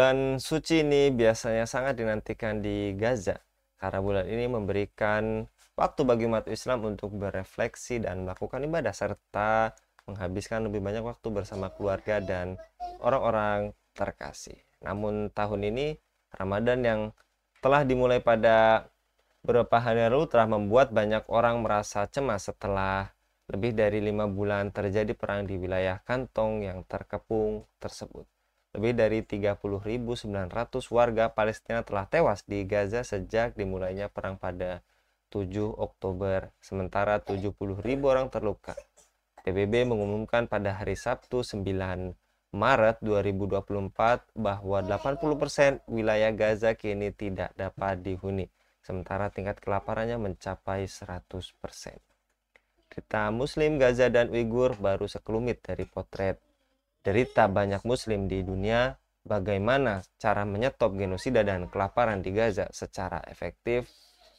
Bulan suci ini biasanya sangat dinantikan di Gaza, karena bulan ini memberikan waktu bagi umat Islam untuk berefleksi dan melakukan ibadah, serta menghabiskan lebih banyak waktu bersama keluarga dan orang-orang terkasih. Namun tahun ini, Ramadan yang telah dimulai pada beberapa hari lalu telah membuat banyak orang merasa cemas setelah lebih dari 5 bulan terjadi perang di wilayah kantong yang terkepung tersebut. Lebih dari 30.900 warga Palestina telah tewas di Gaza sejak dimulainya perang pada 7 Oktober, sementara 70.000 orang terluka. PBB mengumumkan pada hari Sabtu 9 Maret 2024 bahwa 80% wilayah Gaza kini tidak dapat dihuni, sementara tingkat kelaparannya mencapai 100%. Cerita Muslim Gaza dan Uighur baru sekelumit dari potret derita banyak Muslim di dunia, bagaimana cara menyetop genosida dan kelaparan di Gaza secara efektif,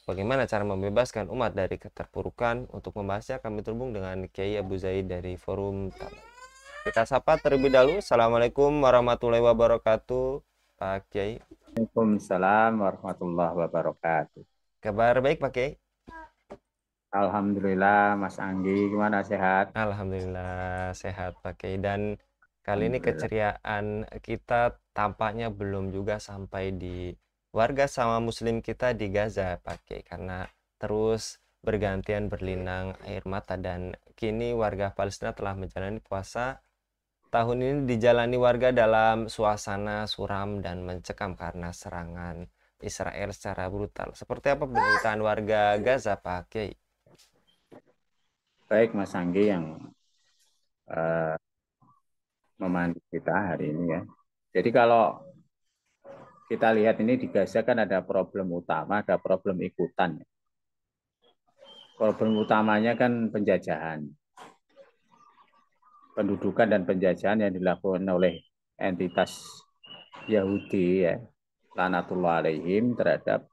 bagaimana cara membebaskan umat dari keterpurukan. Untuk membahasnya kami terhubung dengan Kiai Abu Zaid dari Forum Taman. Kita sapa terlebih dahulu. Assalamualaikum warahmatullahi wabarakatuh, Pak Kiai. Waalaikumsalam warahmatullahi wabarakatuh. Kabar baik, Pak Kiai? Alhamdulillah, Mas Anggi, gimana sehat? Alhamdulillah sehat, Pak Kiai. Dan kali ini Alhamdulillah. keceriaan kita tampaknya belum juga sampai di warga sama muslim kita di Gaza, Pak Kiai, karena terus bergantian berlinang air mata, dan kini warga Palestina telah menjalani puasa. Tahun ini dijalani warga dalam suasana suram dan mencekam karena serangan Israel secara brutal. Seperti apa penderitaan warga Gaza, Pak Kiai? Baik, Mas Anggi yang eh, memandu kita hari ini ya. Jadi kalau kita lihat ini di Gaza kan ada problem utama, ada problem ikutan. Problem utamanya kan penjajahan, pendudukan dan penjajahan yang dilakukan oleh entitas Yahudi ya, lanatullah alaihim terhadap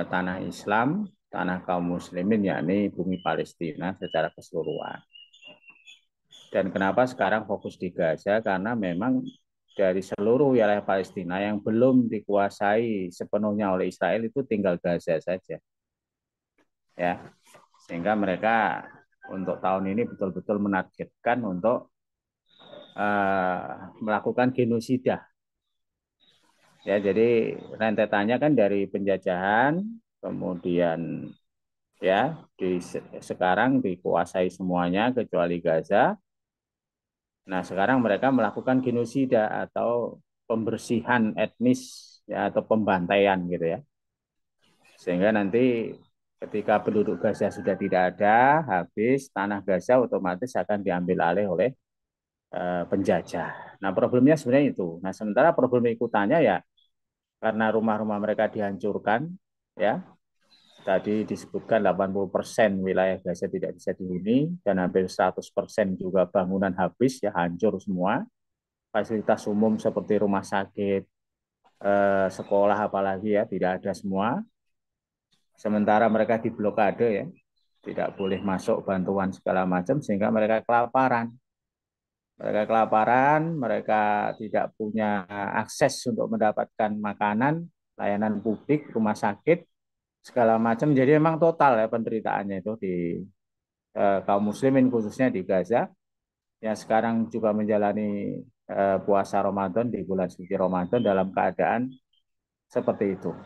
tanah Islam, tanah kaum muslimin yakni bumi Palestina secara keseluruhan. Dan kenapa sekarang fokus di Gaza? Karena memang dari seluruh wilayah Palestina yang belum dikuasai sepenuhnya oleh Israel itu tinggal Gaza saja. Ya, sehingga mereka untuk tahun ini betul-betul menargetkan untuk melakukan genosida. Ya, jadi rentetannya kan dari penjajahan, kemudian ya sekarang dikuasai semuanya kecuali Gaza. Nah, sekarang mereka melakukan genosida atau pembersihan etnis ya atau pembantaian gitu ya. Sehingga nanti ketika penduduk Gaza sudah tidak ada, habis tanah Gaza otomatis akan diambil alih oleh penjajah. Nah, problemnya sebenarnya itu. Nah, sementara problem ikutannya ya karena rumah-rumah mereka dihancurkan ya. Tadi disebutkan 80% wilayah Gaza tidak bisa dihuni dan hampir 100% juga bangunan habis ya hancur semua. Fasilitas umum seperti rumah sakit, sekolah apalagi ya tidak ada semua. Sementara mereka diblokade ya, tidak boleh masuk bantuan segala macam sehingga mereka kelaparan. Mereka kelaparan, mereka tidak punya akses untuk mendapatkan makanan, layanan publik, rumah sakit, segala macam. Jadi memang total ya penderitaannya itu di kaum muslimin khususnya di Gaza yang sekarang juga menjalani puasa Ramadan di bulan suci Ramadan dalam keadaan seperti itu.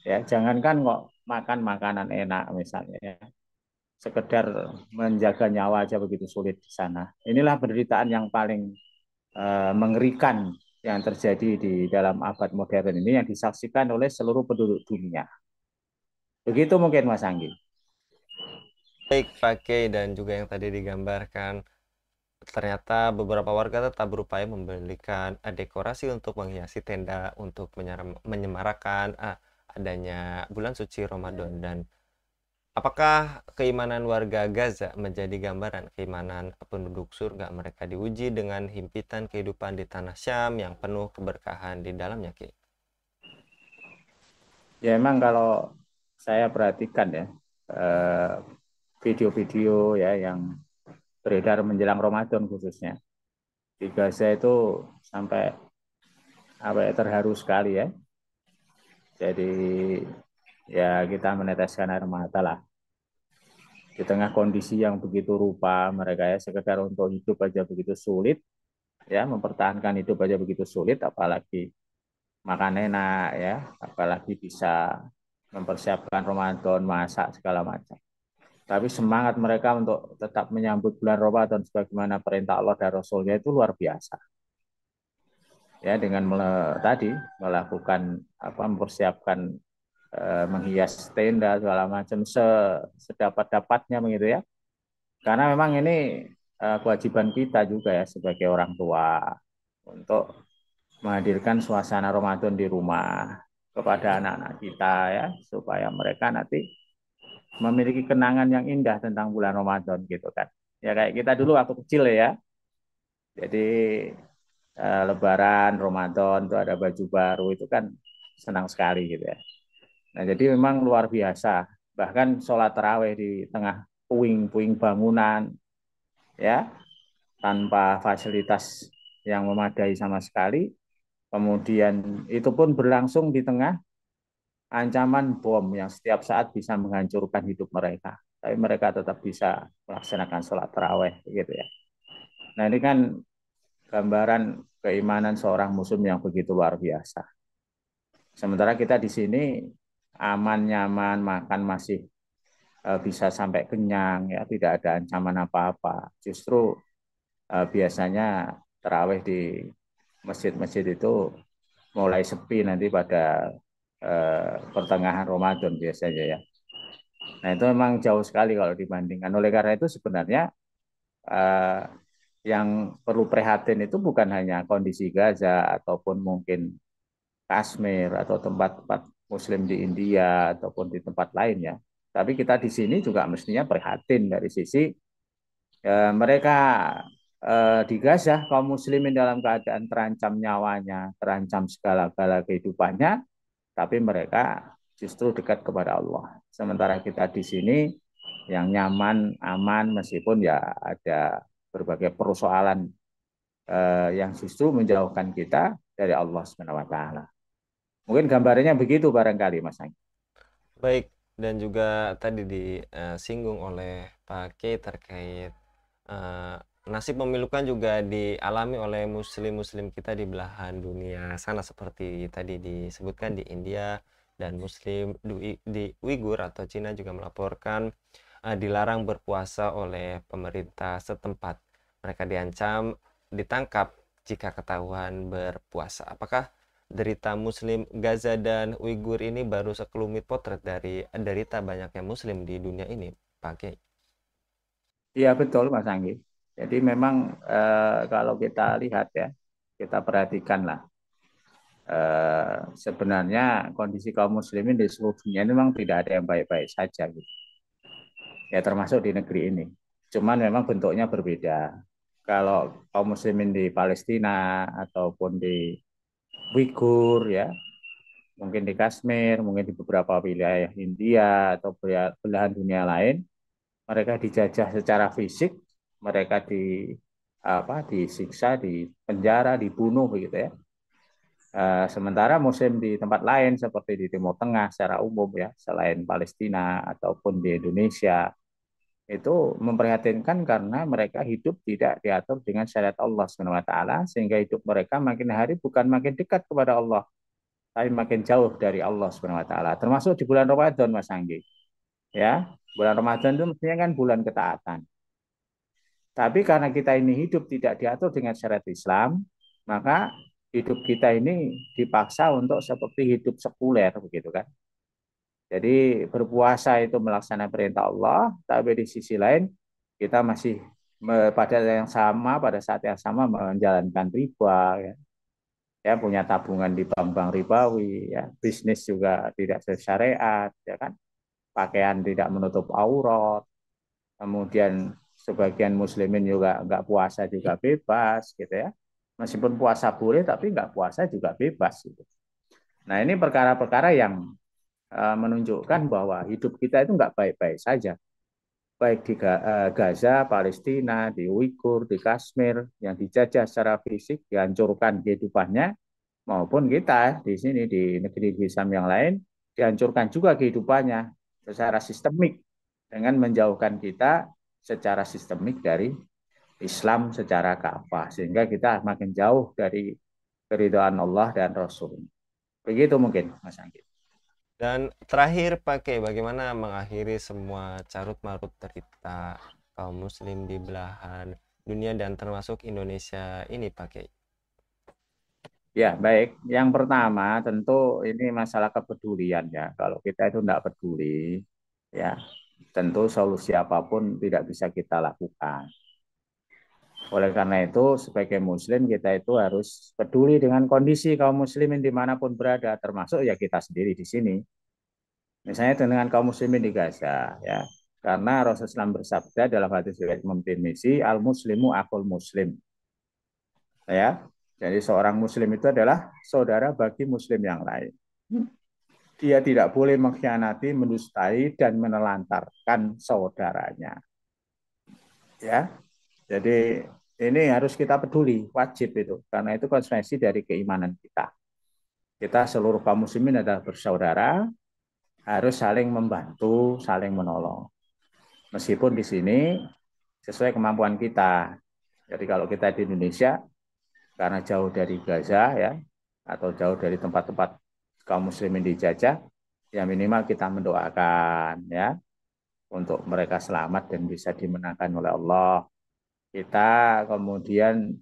Ya, jangankan kok makan makanan enak misalnya, ya. Sekedar menjaga nyawa aja begitu sulit di sana. Inilah penderitaan yang paling mengerikan yang terjadi di dalam abad modern ini yang disaksikan oleh seluruh penduduk dunia. Begitu mungkin Mas Anggi. Baik, Pak Kiai, dan juga yang tadi digambarkan, ternyata beberapa warga tetap berupaya membelikan dekorasi untuk menghiasi tenda untuk menyemarakan adanya bulan suci Ramadan. Dan apakah keimanan warga Gaza menjadi gambaran keimanan penduduk surga? Mereka diuji dengan himpitan kehidupan di tanah Syam yang penuh keberkahan di dalamnya, Ki. Ya memang kalau saya perhatikan ya video-video ya yang beredar menjelang Ramadan khususnya di Gaza itu sampai terharu sekali ya. Jadi ya kita meneteskan air mata lah di tengah kondisi yang begitu rupa mereka ya sekedar untuk hidup aja begitu sulit ya, mempertahankan hidup aja begitu sulit, apalagi makan enak ya, apalagi bisa mempersiapkan Ramadan, masak segala macam. Tapi semangat mereka untuk tetap menyambut bulan Ramadan sebagaimana perintah Allah dan Rasulnya itu luar biasa. Ya dengan tadi melakukan mempersiapkan menghias tenda segala macam sedapat-dapatnya begitu ya. Karena memang ini kewajiban kita juga ya sebagai orang tua untuk menghadirkan suasana Ramadan di rumah kepada anak-anak kita ya, supaya mereka nanti memiliki kenangan yang indah tentang bulan Ramadan gitu kan. Ya kayak kita dulu waktu kecil ya. Jadi Lebaran, Ramadan itu ada baju baru itu kan senang sekali gitu ya. Nah jadi memang luar biasa. Bahkan sholat taraweh di tengah puing-puing bangunan ya, tanpa fasilitas yang memadai sama sekali. Kemudian itu pun berlangsung di tengah ancaman bom yang setiap saat bisa menghancurkan hidup mereka. Tapi mereka tetap bisa melaksanakan sholat taraweh gitu ya. Nah ini kan gambaran keimanan seorang muslim yang begitu luar biasa. Sementara kita di sini aman, nyaman, makan masih bisa sampai kenyang ya, tidak ada ancaman apa-apa. Justru biasanya taraweh di masjid-masjid itu mulai sepi nanti pada pertengahan Ramadan biasanya ya. Nah itu memang jauh sekali kalau dibandingkan. Oleh karena itu sebenarnya eh, yang perlu prihatin itu bukan hanya kondisi Gaza ataupun mungkin Kashmir atau tempat-tempat Muslim di India ataupun di tempat lainnya. Tapi kita di sini juga mestinya prihatin dari sisi mereka di Gaza, kaum Muslimin dalam keadaan terancam nyawanya, terancam segala-gala kehidupannya, tapi mereka justru dekat kepada Allah. Sementara kita di sini yang nyaman, aman, meskipun ya ada berbagai persoalan yang justru menjauhkan kita dari Allah Subhanahu wa taala. Mungkin gambarnya begitu barangkali Mas Anggi. Baik, dan juga tadi disinggung oleh Pak Kiai terkait eh, nasib memilukan juga dialami oleh muslim-muslim kita di belahan dunia sana seperti tadi disebutkan di India, dan muslim di Uighur atau Cina juga melaporkan dilarang berpuasa oleh pemerintah setempat. Mereka diancam ditangkap jika ketahuan berpuasa. Apakah derita muslim Gaza dan Uighur ini baru sekelumit potret dari derita banyaknya muslim di dunia ini, Pak Kiai? Iya betul Mas Anggi. Jadi memang kalau kita lihat ya, kita perhatikan lah. Sebenarnya kondisi kaum muslimin di seluruh dunia ini memang tidak ada yang baik-baik saja gitu. Ya termasuk di negeri ini. Cuman memang bentuknya berbeda. Kalau kaum muslimin di Palestina ataupun di Uighur ya, mungkin di Kashmir, mungkin di beberapa wilayah India atau belahan dunia lain, mereka dijajah secara fisik, mereka disiksa, dipenjara, dibunuh begitu ya. Sementara Muslim di tempat lain seperti di Timur Tengah secara umum ya, selain Palestina ataupun di Indonesia, itu memprihatinkan karena mereka hidup tidak diatur dengan syariat Allah Subhanahu wa taala, sehingga hidup mereka makin hari bukan makin dekat kepada Allah, tapi makin jauh dari Allah Subhanahu wa taala. Termasuk di bulan Ramadan Mas Anggi. Ya, bulan Ramadan itu mestinya kan bulan ketaatan. Tapi karena kita ini hidup tidak diatur dengan syariat Islam, maka hidup kita ini dipaksa untuk seperti hidup sekuler begitu kan. Jadi berpuasa itu melaksanakan perintah Allah, tapi di sisi lain kita masih pada yang sama, pada saat yang sama menjalankan riba, ya punya tabungan di bank-bank ribawi, ya bisnis juga tidak sesyariat, ya kan, pakaian tidak menutup aurat, kemudian sebagian muslimin juga nggak puasa juga bebas, gitu ya, meskipun puasa boleh tapi nggak puasa juga bebas, gitu. Nah ini perkara-perkara yang menunjukkan bahwa hidup kita itu nggak baik-baik saja. Baik di Gaza, Palestina, di Uighur, di Kashmir, yang dijajah secara fisik, dihancurkan kehidupannya, maupun kita di sini di negeri Islam yang lain dihancurkan juga kehidupannya secara sistemik dengan menjauhkan kita secara sistemik dari Islam secara kafah sehingga kita makin jauh dari keridhaan Allah dan Rasul. Begitu mungkin Mas Anggit. Dan terakhir pakai bagaimana mengakhiri semua carut marut derita kaum muslim di belahan dunia dan termasuk Indonesia ini pakai. Ya, baik. Yang pertama tentu ini masalah kepedulian ya. Kalau kita itu tidak peduli, ya tentu solusi apapun tidak bisa kita lakukan. Oleh karena itu, sebagai Muslim kita itu harus peduli dengan kondisi kaum Muslimin dimanapun berada, termasuk ya kita sendiri di sini. Misalnya dengan kaum Muslimin di Gaza, ya. Karena Rasulullah SAW bersabda dalam hadis riwayat Imam Tirmizi, al Muslimu akul Muslim, ya. Jadi seorang Muslim itu adalah saudara bagi Muslim yang lain. Dia tidak boleh mengkhianati, mendustai, dan menelantarkan saudaranya. Ya, jadi ini harus kita peduli, wajib itu, karena itu konsekuensi dari keimanan kita. Kita seluruh kaum muslimin adalah bersaudara, harus saling membantu, saling menolong. Meskipun di sini sesuai kemampuan kita. Jadi kalau kita di Indonesia, karena jauh dari Gaza ya, atau jauh dari tempat-tempat kaum muslimin dijajah, ya minimal kita mendoakan ya untuk mereka selamat dan bisa dimenangkan oleh Allah. Kita kemudian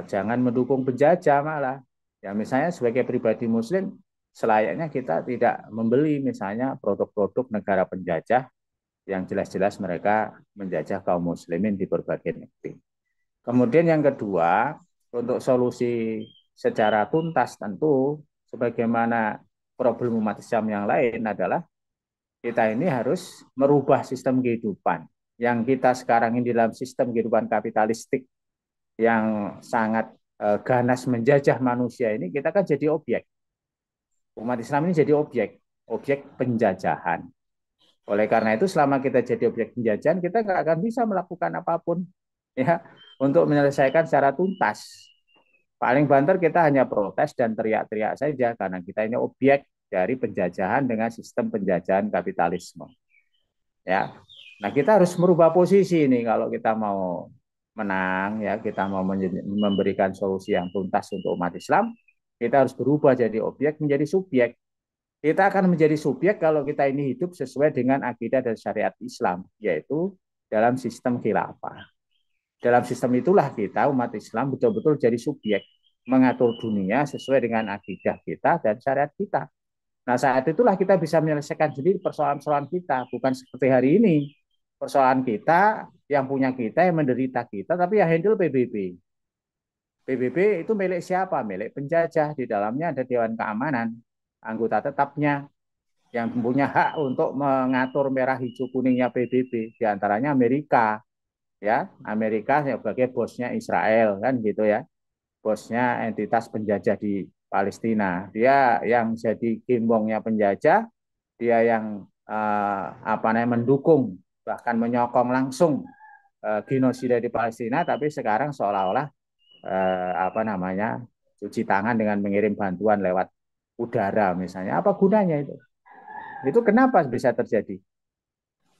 jangan mendukung penjajah malah. Ya misalnya sebagai pribadi muslim selayaknya kita tidak membeli misalnya produk-produk negara penjajah yang jelas-jelas mereka menjajah kaum muslimin di berbagai negeri. Kemudian yang kedua, untuk solusi secara tuntas tentu sebagaimana problem umat Islam yang lain adalah kita ini harus merubah sistem kehidupan. Yang kita sekarang ini dalam sistem kehidupan kapitalistik yang sangat ganas menjajah manusia ini, kita kan jadi objek. Umat Islam ini jadi objek penjajahan. Oleh karena itu, selama kita jadi objek penjajahan, kita nggak akan bisa melakukan apapun ya untuk menyelesaikan secara tuntas. Paling banter kita hanya protes dan teriak-teriak saja karena kita ini objek dari penjajahan dengan sistem penjajahan kapitalisme. Ya, nah kita harus merubah posisi ini kalau kita mau menang ya, kita mau memberikan solusi yang tuntas untuk umat Islam, kita harus berubah jadi objek menjadi subjek. Kita akan menjadi subjek kalau kita ini hidup sesuai dengan akidah dan syariat Islam, yaitu dalam sistem khilafah. Dalam sistem itulah kita umat Islam betul-betul jadi subjek, mengatur dunia sesuai dengan akidah kita dan syariat kita. Nah, saat itulah kita bisa menyelesaikan sendiri persoalan-persoalan kita, bukan seperti hari ini. Persoalan kita, yang punya kita, yang menderita kita, tapi yang handle PBB. PBB itu milik siapa? Milik penjajah. Di dalamnya ada Dewan Keamanan, anggota tetapnya, yang punya hak untuk mengatur merah hijau kuningnya PBB. Di antaranya Amerika, ya, Amerika sebagai bosnya Israel, kan gitu ya. Bosnya entitas penjajah di Palestina. Dia yang jadi gembongnya penjajah, dia yang apa namanya mendukung bahkan menyokong langsung genosida di Palestina, tapi sekarang seolah-olah apa namanya cuci tangan dengan mengirim bantuan lewat udara misalnya. Apa gunanya itu? Itu kenapa bisa terjadi?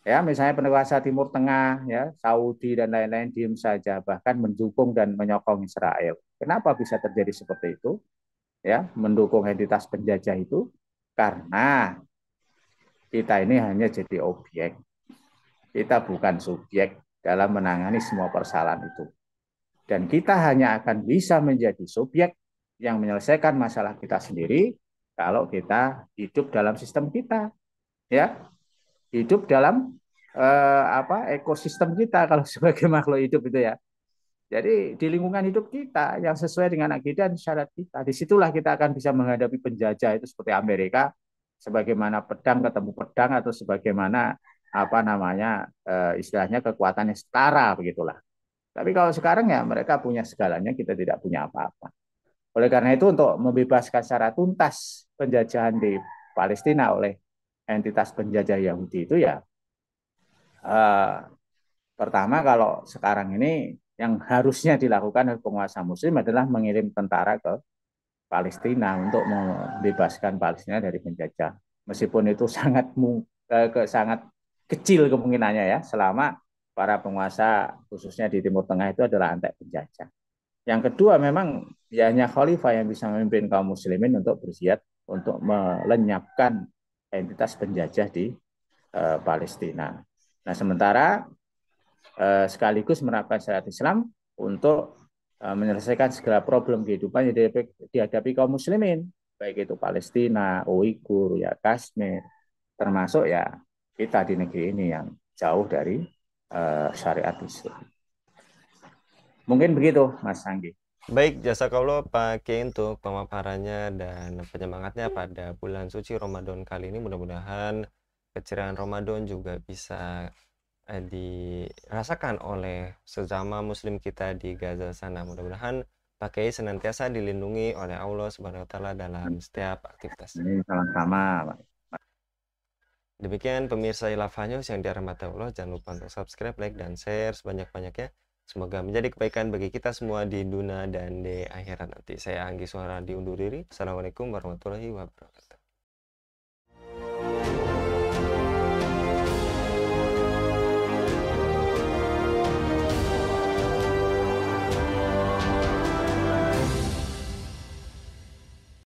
Ya, misalnya penguasa Timur Tengah, ya Saudi dan lain-lain diem saja, bahkan mendukung dan menyokong Israel. Kenapa bisa terjadi seperti itu? Ya, mendukung entitas penjajah itu karena kita ini hanya jadi objek. Kita bukan subjek dalam menangani semua persoalan itu. Dan kita hanya akan bisa menjadi subjek yang menyelesaikan masalah kita sendiri kalau kita hidup dalam sistem kita, ya, hidup dalam ekosistem kita kalau sebagai makhluk hidup itu ya. Jadi di lingkungan hidup kita yang sesuai dengan akidah dan syariat kita, disitulah kita akan bisa menghadapi penjajah itu seperti Amerika, sebagaimana pedang ketemu pedang atau sebagaimana apa namanya istilahnya kekuatannya setara begitulah. Tapi kalau sekarang ya mereka punya segalanya, kita tidak punya apa-apa. Oleh karena itu untuk membebaskan secara tuntas penjajahan di Palestina oleh entitas penjajah Yahudi itu ya eh, pertama kalau sekarang ini yang harusnya dilakukan oleh penguasa muslim adalah mengirim tentara ke Palestina untuk membebaskan Palestina dari penjajah. Meskipun itu sangat kecil kemungkinannya ya, selama para penguasa khususnya di Timur Tengah itu adalah antek penjajah. Yang kedua, memang ya hanya khalifah yang bisa memimpin kaum muslimin untuk berjihad untuk melenyapkan entitas penjajah di Palestina. Nah, sementara sekaligus menerapkan syariat Islam untuk menyelesaikan segala problem kehidupan yang dihadapi kaum muslimin, baik itu Palestina, Uighur, ya Kashmir, termasuk ya kita di negeri ini yang jauh dari syariat Islam. Mungkin begitu, Mas Anggi. Baik, jazakallah Pak Kiai untuk pemaparannya dan penyemangatnya pada bulan suci Ramadan kali ini. Mudah-mudahan keceriaan Ramadan juga bisa dirasakan oleh sesama muslim kita di Gaza sana. Mudah-mudahan Pak Kiai senantiasa dilindungi oleh Allah Subhanahu wa taala dalam setiap aktivitas. Ini sama-sama. Demikian pemirsa Ilafah News yang dirahmati Allah, jangan lupa untuk subscribe, like, dan share sebanyak-banyaknya. Semoga menjadi kebaikan bagi kita semua di dunia dan di akhirat nanti. Saya Anggi Suara diundur diri. Assalamualaikum warahmatullahi wabarakatuh.